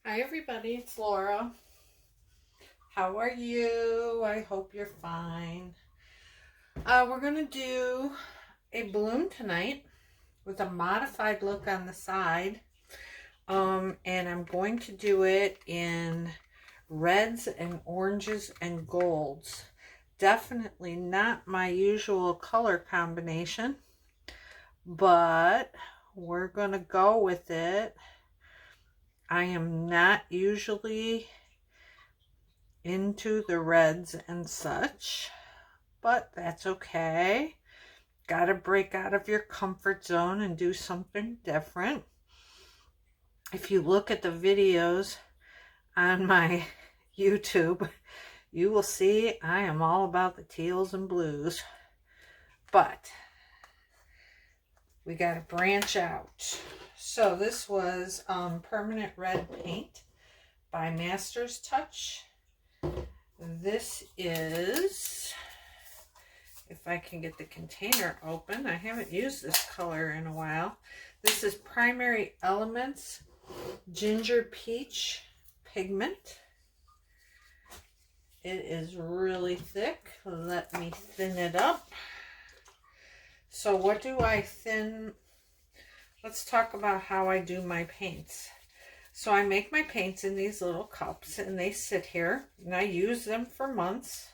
Hi everybody, it's Laura. How are you? I hope you're fine. We're going to do a bloom tonight with a modified look on the side. And I'm going to do it in reds and oranges and golds. Definitely not my usual color combination, but we're going to go with it. I am not usually into the reds and such, but that's okay. Gotta break out of your comfort zone and do something different. If you look at the videos on my YouTube, you will see I am all about the teals and blues, but we gotta branch out. So this was permanent red paint by Master's Touch. This is, if I can get the container open, I haven't used this color in a while. This is Primary Elements Ginger Peach Pigment. It is really thick. Let me thin it up. So what do I thin? Let's talk about how I do my paints. So I make my paints in these little cups and they sit here and I use them for months.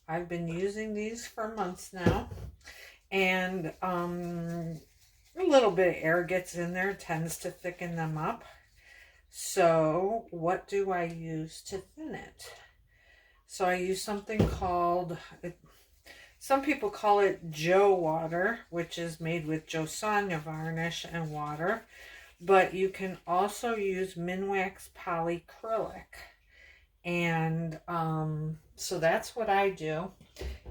I've been using these for months now, and a little bit of air gets in there, tends to thicken them up. So what do I use to thin it? So I use something called, some people call it Joe water, which is made with Josanya varnish and water. But you can also use Minwax polyacrylic. And so that's what I do.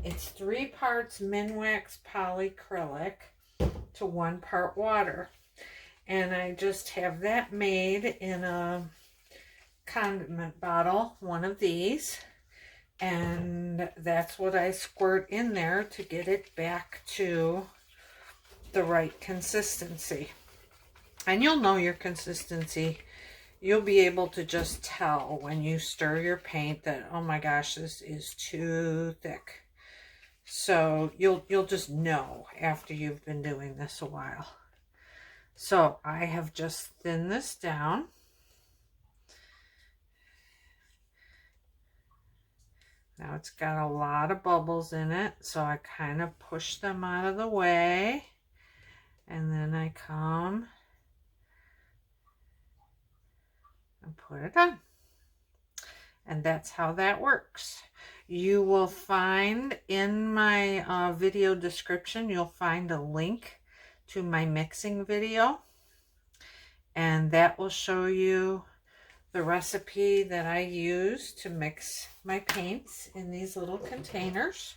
It's 3 parts Minwax polyacrylic to 1 part water. And I just have that made in a condiment bottle, one of these. And that's what I squirt in there to get it back to the right consistency. And you'll know your consistency. You'll be able to just tell when you stir your paint that, oh my gosh, this is too thick. So you'll just know after you've been doing this a while. So I have just thinned this down. Now it's got a lot of bubbles in it, so I kind of push them out of the way. And then I come and put it on. And that's how that works. You will find in my video description, you'll find a link to my mixing video. And that will show you the recipe that I use to mix my paints in these little containers.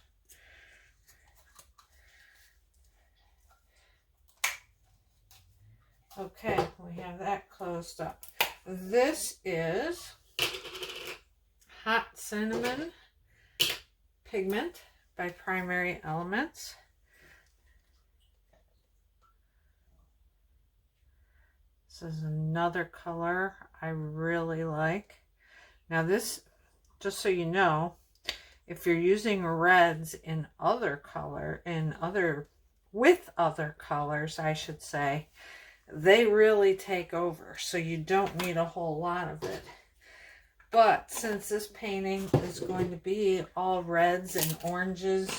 Okay, we have that closed up. This is Hot Cinnamon Pigment by Primary Elements. This is another color I really like. Now this, just so you know, if you're using reds in other color, with other colors, I should say, they really take over, so you don't need a whole lot of it. But since this painting is going to be all reds and oranges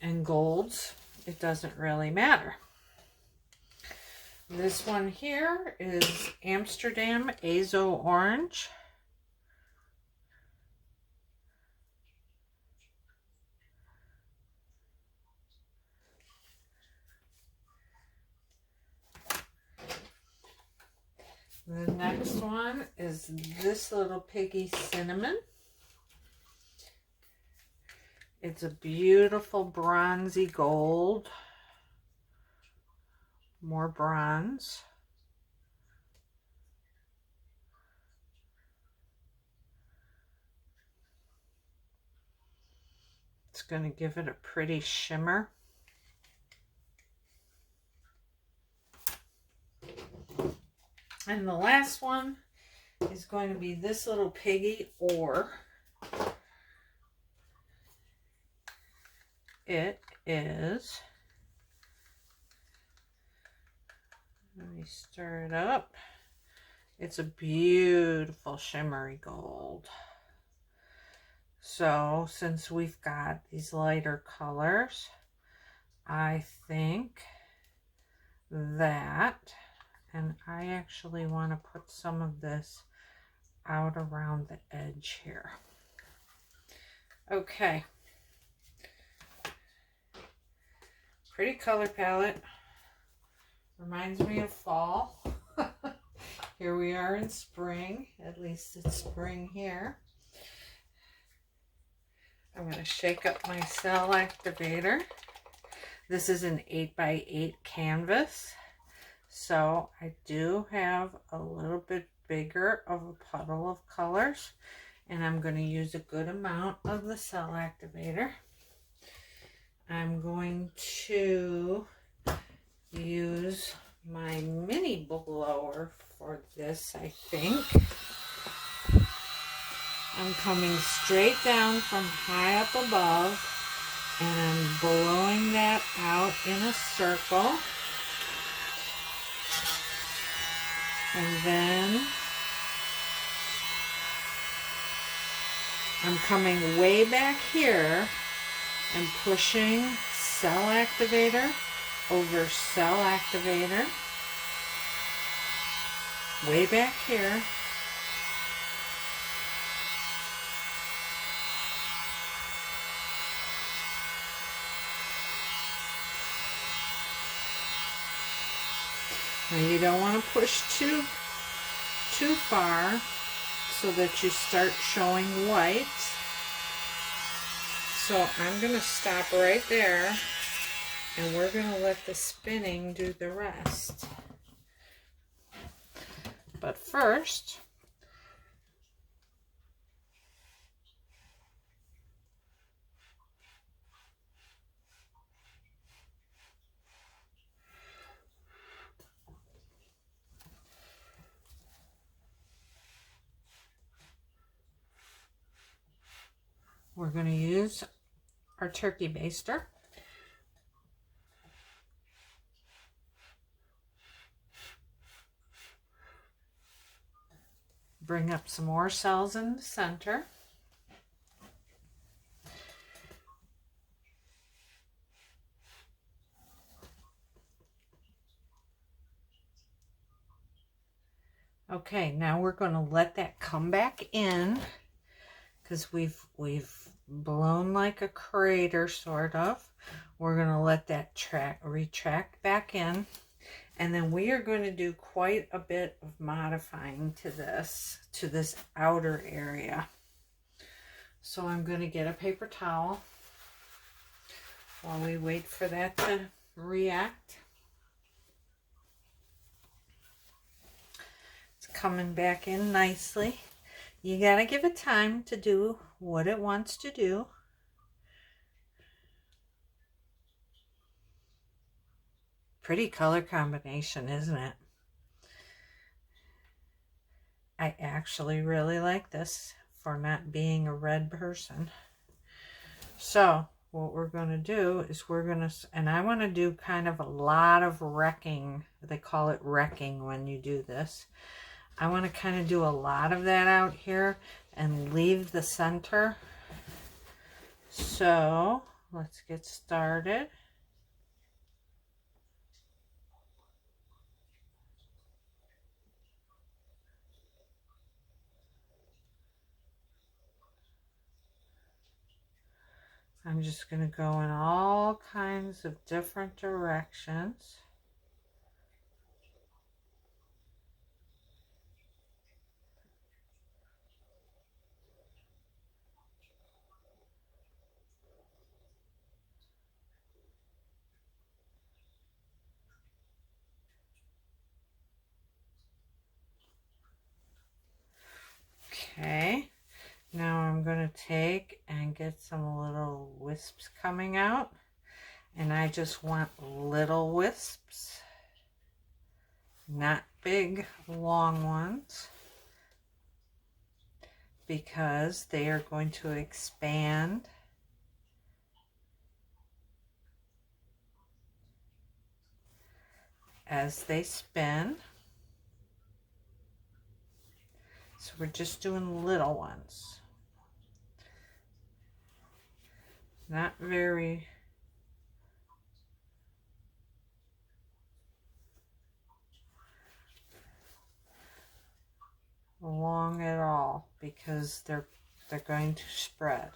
and golds, it doesn't really matter. This one here is Amsterdam Azo Orange. The next one is This Little Piggy Cinnamon. It's a beautiful bronzy gold. More bronze. It's going to give it a pretty shimmer. And the last one is going to be This Little Piggy, or it is, let me stir it up. It's a beautiful shimmery gold. So since we've got these lighter colors, I think that, and I actually want to put some of this out around the edge here. Okay. Pretty color palette. Reminds me of fall. Here we are in spring. At least it's spring here. I'm going to shake up my cell activator. This is an 8x8 canvas. So I do have a little bit bigger of a puddle of colors. And I'm going to use a good amount of the cell activator. I'm going to use my mini blower for this, I think. I'm coming straight down from high up above, and I'm blowing that out in a circle. And then I'm coming way back here and pushing cell activator over cell activator, way back here. Now you don't want to push too far so that you start showing white. So I'm going to stop right there, and we're going to let the spinning do the rest. But first, we're going to use our turkey baster. Bring up some more cells in the center. Okay, now we're going to let that come back in, because we've blown like a crater, sort of. We're going to let that retract back in, and then we are going to do quite a bit of modifying to this outer area. So I'm going to get a paper towel while we wait for that to react. It's coming back in nicely. You gotta give it time to do what it wants to do. Pretty color combination, isn't it? I actually really like this for not being a red person. So what we're going to do is and I want to do kind of a lot of wrecking. They call it wrecking when you do this. I want to kind of do a lot of that out here and leave the center. So let's get started. I'm just going to go in all kinds of different directions. Okay, now I'm going to take and get some little wisps coming out, and I just want little wisps, not big long ones. because they are going to expand as they spin. So we're just doing little ones. Not very long at all, because they're going to spread.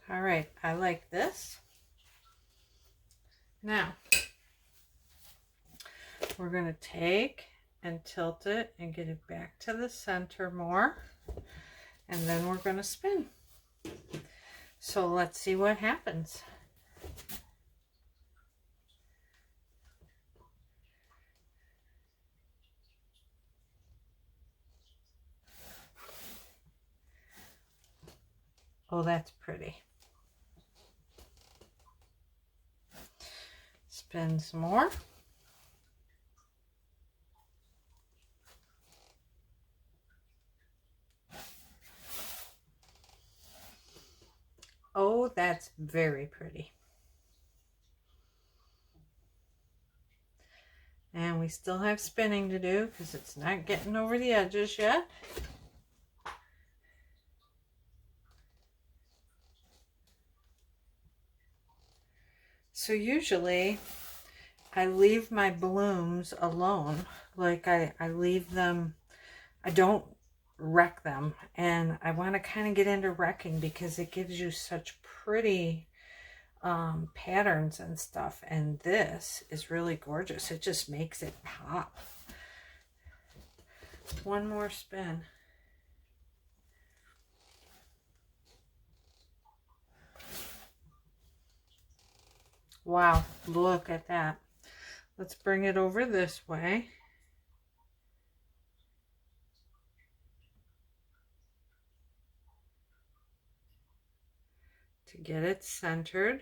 All right, I like this. Now, we're going to take and tilt it and get it back to the center more, and then we're going to spin. So let's see what happens. Oh, that's pretty. Spin some more. Oh, that's very pretty. And we still have spinning to do because it's not getting over the edges yet. So usually I leave my blooms alone. Like I leave them, I don't wreck them. And I want to kind of get into wrecking because it gives you such pretty patterns and stuff. And this is really gorgeous. It just makes it pop. One more spin. Wow, look at that. Let's bring it over this way. To get it centered.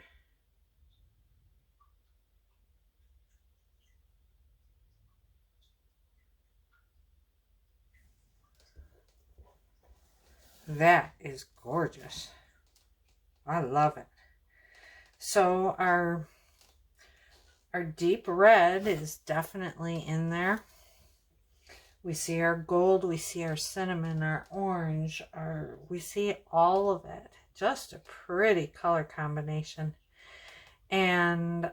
That is gorgeous. I love it. So our deep red is definitely in there. We see our gold, we see our cinnamon, our orange, we see all of it. Just a pretty color combination. And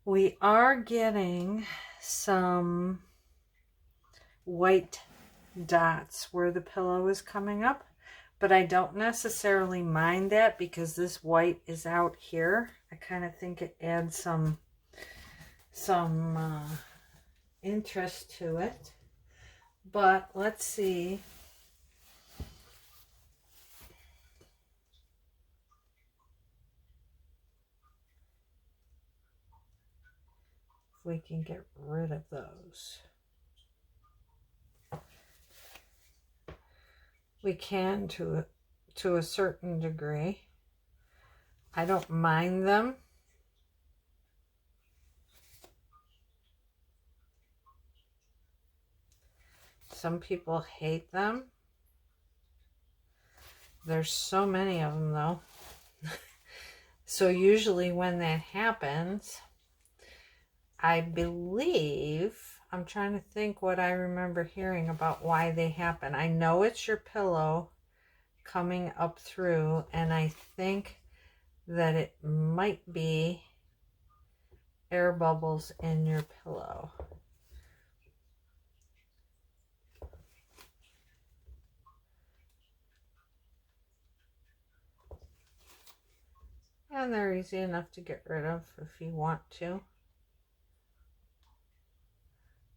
we are getting some white dots where the pillow is coming up, but I don't necessarily mind that because this white is out here. I kind of think it adds some interest to it. But let's see. If we can get rid of those. We can to a certain degree. I don't mind them. Some people hate them. There's so many of them though. So usually when that happens, I believe, I'm trying to think what I remember hearing about why they happen. I know it's your pillow coming up through, and I think that it might be air bubbles in your pillow. And they're easy enough to get rid of if you want to.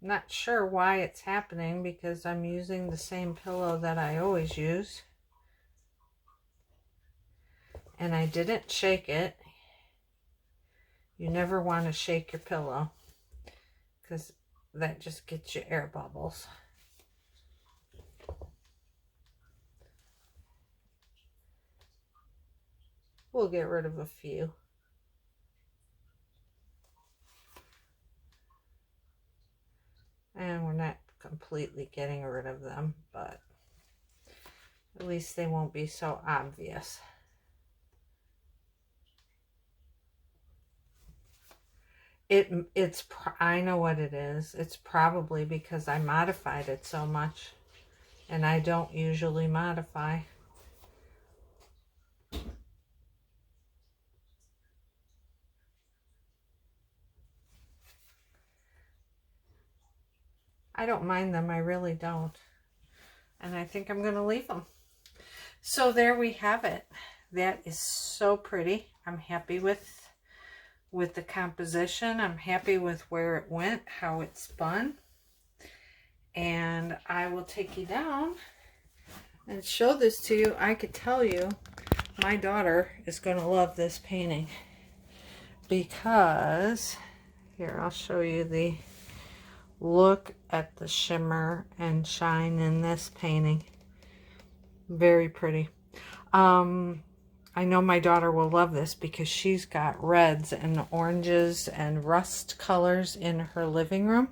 Not sure why it's happening because I'm using the same pillow that I always use. And I didn't shake it. You never want to shake your pillow because that just gets you air bubbles. We'll get rid of a few. And we're not completely getting rid of them, but at least they won't be so obvious. I know what it is. It's probably because I modified it so much, and I don't usually modify. I don't mind them, I really don't. And I think I'm going to leave them. So there we have it. That is so pretty. I'm happy with the composition. I'm happy with where it went, how it spun. And I will take you down and show this to you. I could tell you my daughter is going to love this painting, because here, I'll show you the look at the shimmer and shine in this painting. Very pretty. I know my daughter will love this because she's got reds and oranges and rust colors in her living room,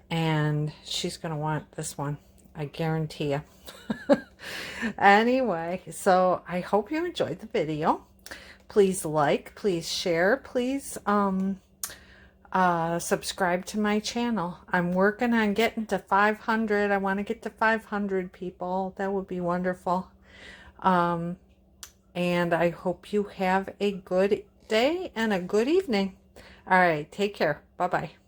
and she's going to want this one, I guarantee you. Anyway, so I hope you enjoyed the video. Please like, please share, please subscribe to my channel. I'm working on getting to 500. I want to get to 500 people. That would be wonderful. And I hope you have a good day and a good evening. All right, take care. Bye-bye.